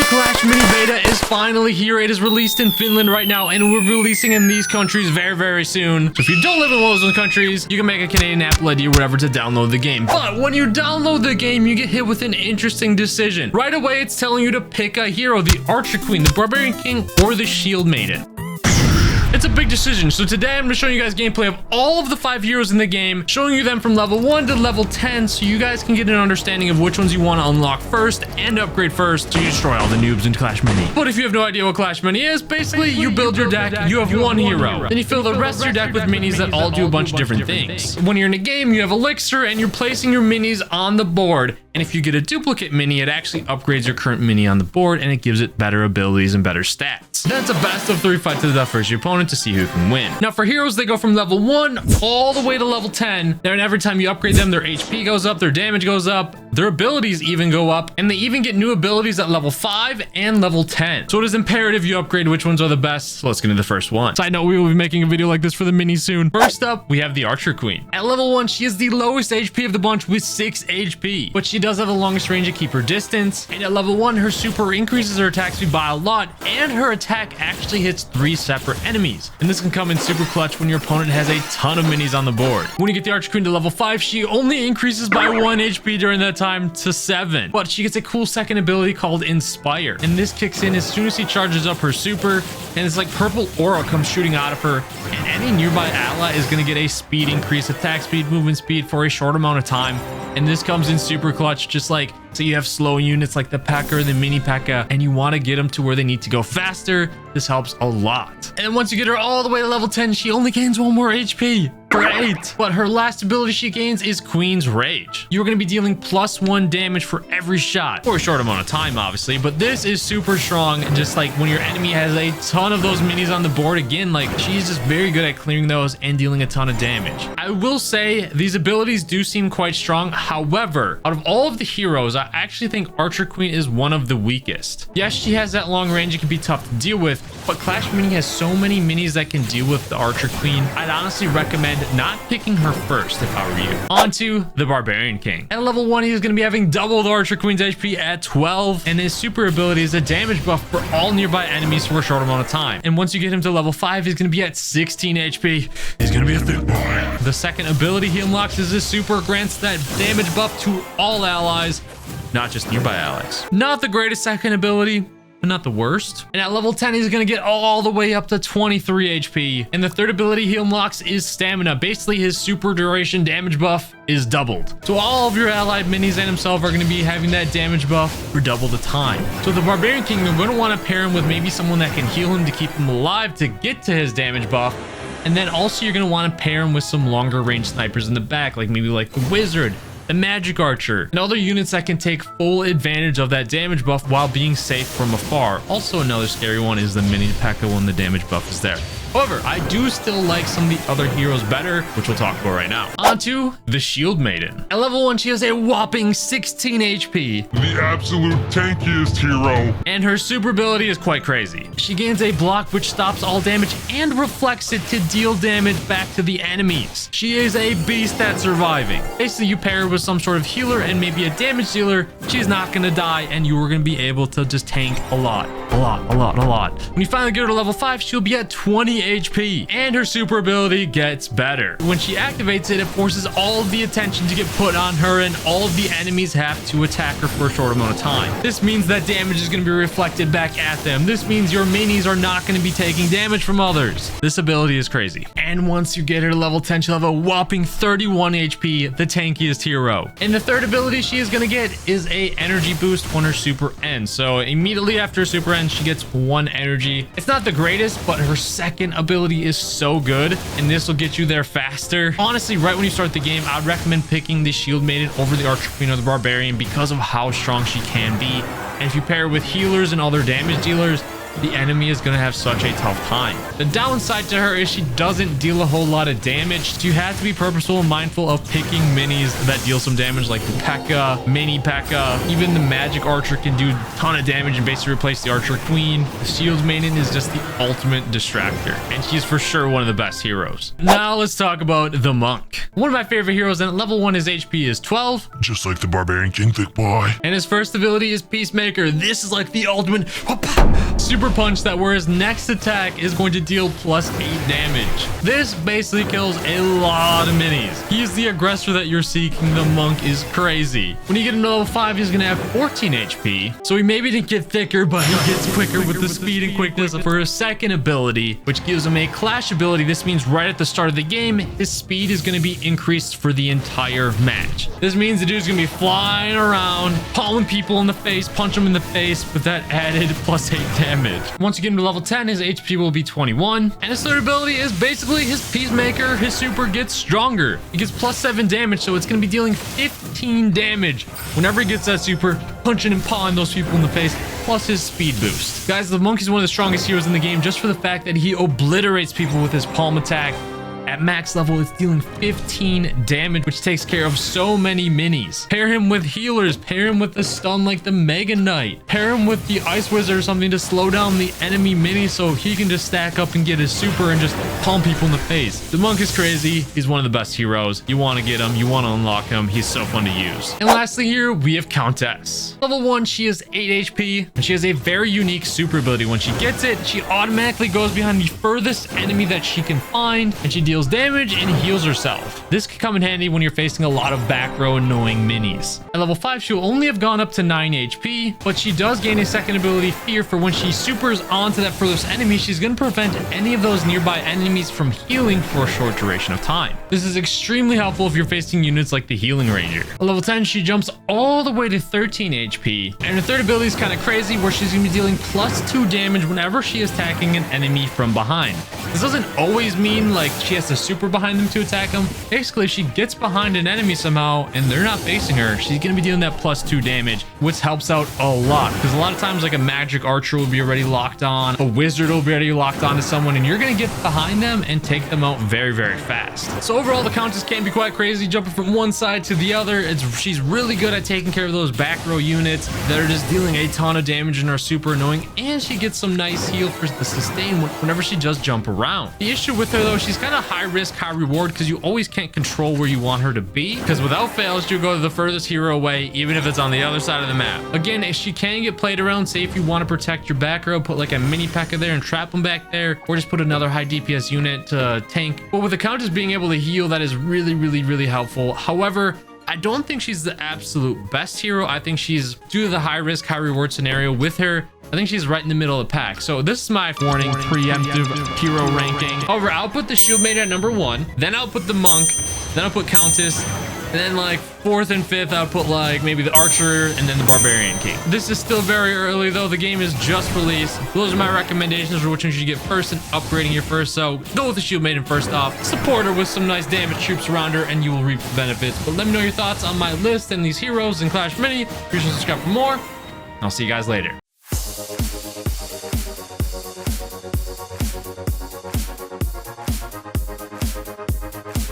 Clash Mini Beta is finally here. It is released in Finland right now, and we're releasing in these countries very, very soon. So if you don't live in one of those countries, you can make a Canadian Apple ID or whatever to download the game. But when you download the game, you get hit with an interesting decision. Right away, it's telling you to pick a hero, the Archer Queen, the Barbarian King, or the Shield Maiden. It's a big decision. So today I'm going to show you guys gameplay of all of the 5 heroes in the game, showing you them from level 1 to level 10 so you guys can get an understanding of which ones you want to unlock first and upgrade first to destroy all the noobs in Clash Mini. But if you have no idea what Clash Mini is, basically you build your deck, you have one hero. Then you fill the rest of your deck with minis that all do a bunch of different things. When you're in a game, you have Elixir and you're placing your minis on the board. And if you get a duplicate mini, it actually upgrades your current mini on the board and it gives it better abilities and better stats. Then it's a best of 3 fight to the death versus your opponent to see who can win. Now for heroes, they go from level 1 all the way to level 10. Then every time you upgrade them, their HP goes up, their damage goes up, their abilities even go up, and they even get new abilities at level 5 and level 10. So it is imperative you upgrade which ones are the best. So let's get into the first one. Side note, we will be making a video like this for the mini soon. First up, we have the Archer Queen. At level 1, she is the lowest HP of the bunch with 6 HP, but she does have the longest range to keep her distance. And at level 1, her super increases her attack speed by a lot, and her attack actually hits 3 separate enemies. And this can come in super clutch when your opponent has a ton of minis on the board. When you get the Archer Queen to level 5, she only increases by 1 HP during that time to 7. But she gets a cool second ability called Inspire. And this kicks in as soon as she charges up her super, and it's like purple aura comes shooting out of her. And any nearby ally is going to get a speed increase, attack speed, movement speed for a short amount of time. And this comes in super clutch, just like, so you have slow units like the P.E.K.K.A, the Mini P.E.K.K.A, and you want to get them to where they need to go faster. This helps a lot. And once you get her all the way to level 10, she only gains 1 more HP. Great. But her last ability she gains is Queen's Rage. You're going to be dealing +1 damage for every shot for a short amount of time, obviously, but this is super strong. And just like when your enemy has a ton of those minis on the board, again, like she's just very good at clearing those and dealing a ton of damage. I will say these abilities do seem quite strong. However, out of all of the heroes, I actually think Archer Queen is one of the weakest. Yes, she has that long range. It can be tough to deal with, but Clash Mini has so many minis that can deal with the Archer Queen. I'd honestly recommend not picking her first if I were you. On to the Barbarian King. At level 1, he's going to be having double the Archer Queen's HP at 12, and his super ability is a damage buff for all nearby enemies for a short amount of time. And once you get him to level 5, he's going to be at 16 HP. He's going to be a thick boy. The second ability he unlocks is his super, grants that damage buff to all allies, not just nearby allies. Not the greatest second ability, but not the worst. And at level 10, he's going to get all the way up to 23 HP. And the third ability he unlocks is Stamina. Basically, his super duration damage buff is doubled. So all of your allied minis and himself are going to be having that damage buff for double the time. So the Barbarian King, you're going to want to pair him with maybe someone that can heal him to keep him alive to get to his damage buff. And then also you're going to want to pair him with some longer range snipers in the back, like maybe like the Wizard, the Magic Archer, and other units that can take full advantage of that damage buff while being safe from afar. Also, another scary one is the Mini P.E.K.K.A when the damage buff is there. However, I do still like some of the other heroes better, which we'll talk about right now. On to the Shield Maiden. At level 1, she has a whopping 16 HP. The absolute tankiest hero. And her super ability is quite crazy. She gains a block which stops all damage and reflects it to deal damage back to the enemies. She is a beast at surviving. Basically, you pair her with some sort of healer and maybe a damage dealer, she's not going to die, and you are going to be able to just tank a lot. When you finally get her to level 5, she'll be at 20 HP, and her super ability gets better. When she activates it, it forces all of the attention to get put on her, and all of the enemies have to attack her for a short amount of time. This means that damage is going to be reflected back at them. This means your minis are not going to be taking damage from others. This ability is crazy. And once you get her to level 10, she'll have a whopping 31 HP, the tankiest hero. And the third ability she is going to get is a energy boost when her super ends. So immediately after her super ends, she gets 1 energy. It's not the greatest, but her second ability is so good, and this will get you there faster. Honestly, right when you start the game, I'd recommend picking the Shield Maiden over the Archer Queen or the Barbarian because of how strong she can be. And if you pair her with healers and other damage dealers, the enemy is going to have such a tough time. The downside to her is she doesn't deal a whole lot of damage, so you have to be purposeful and mindful of picking minis that deal some damage, like the P.E.K.K.A, Mini P.E.K.K.A. Even the magic archer can do a ton of damage and basically replace the archer queen. The shield maiden is just the ultimate distractor, and she's for sure one of the best heroes. Now let's talk about the monk. One of my favorite heroes, and at level 1 his HP is 12. Just like the Barbarian King, thick boy. And his first ability is Peacemaker. This is like the ultimate super punch that where his next attack is going to deal plus 8 damage. This basically kills a lot of minis. He's the aggressor that you're seeking. The monk is crazy. When you get into level 5, he's going to have 14 HP. So he maybe didn't get thicker, but he gets quicker with the speed and quickness for his second ability, which gives him a clash ability. This means right at the start of the game, his speed is going to be increased for the entire match. This means the dude's going to be flying around, palming people in the face, punch them in the face with that added plus 8 damage. Once you get into level 10, his HP will be 21. And his third ability is basically his Peacemaker. His super gets stronger. He gets plus 7 damage, so it's going to be dealing 15 damage whenever he gets that super, punching and pawing those people in the face, plus his speed boost. Guys, the monk is one of the strongest heroes in the game just for the fact that he obliterates people with his palm attack. At max level, it's dealing 15 damage, which takes care of so many minis. Pair him with healers, pair him with a stun like the Mega Knight, pair him with the Ice Wizard or something to slow down the enemy mini so he can just stack up and get his super and just palm people in the face. The monk is crazy. He's one of the best heroes. You want to get him, you want to unlock him. He's so fun to use. And lastly here, we have Countess. Level 1, she is 8 HP, and she has a very unique super ability. When she gets it, she automatically goes behind the furthest enemy that she can find, and she deals damage and heals herself. This can come in handy when you're facing a lot of back row annoying minis. At level 5, she'll only have gone up to 9 HP, but she does gain a second ability, Fear, for when she supers onto that furthest enemy, she's going to prevent any of those nearby enemies from healing for a short duration of time. This is extremely helpful if you're facing units like the Healing Ranger. At level 10, she jumps all the way to 13 HP, and her third ability is kind of crazy where she's going to be dealing plus 2 damage whenever she is attacking an enemy from behind. This doesn't always mean like she has to super behind them to attack them. Basically, if she gets behind an enemy somehow and they're not facing her, she's going to be dealing that plus 2 damage, which helps out a lot because a lot of times like a magic archer will be already locked on, a wizard will be already locked on to someone, and you're going to get behind them and take them out very, very fast. So overall, the Countess can be quite crazy, jumping from one side to the other. She's really good at taking care of those back row units that are just dealing a ton of damage and are super annoying, and she gets some nice heal for the sustain whenever she does jump around. The issue with her though, she's kind of high risk, high reward because you always can't control where you want her to be, because without fail she'll go to the furthest hero away even if it's on the other side of the map. Again, if she can get played around, say if you want to protect your back row, put like a mini P.E.K.K.A there and trap them back there, or just put another high DPS unit to tank. But with the Countess being able to heal, that is really, really, really helpful. However, I don't think she's the absolute best hero. I think she's, due to the high risk, high reward scenario with her, I think she's right in the middle of the pack. So this is my warning, preemptive hero ranking. However, I'll put the Shield Maiden at number 1, then I'll put the Monk, then I'll put Countess, and then like 4th and 5th, I'll put like maybe the Archer and then the Barbarian King. This is still very early though. The game is just released. Those are my recommendations for which one you should get first and upgrading your first. So go with the Shield Maiden first off. Support her with some nice damage troops around her and you will reap the benefits. But let me know your thoughts on my list and these heroes in Clash Mini. Be sure to subscribe for more. I'll see you guys later.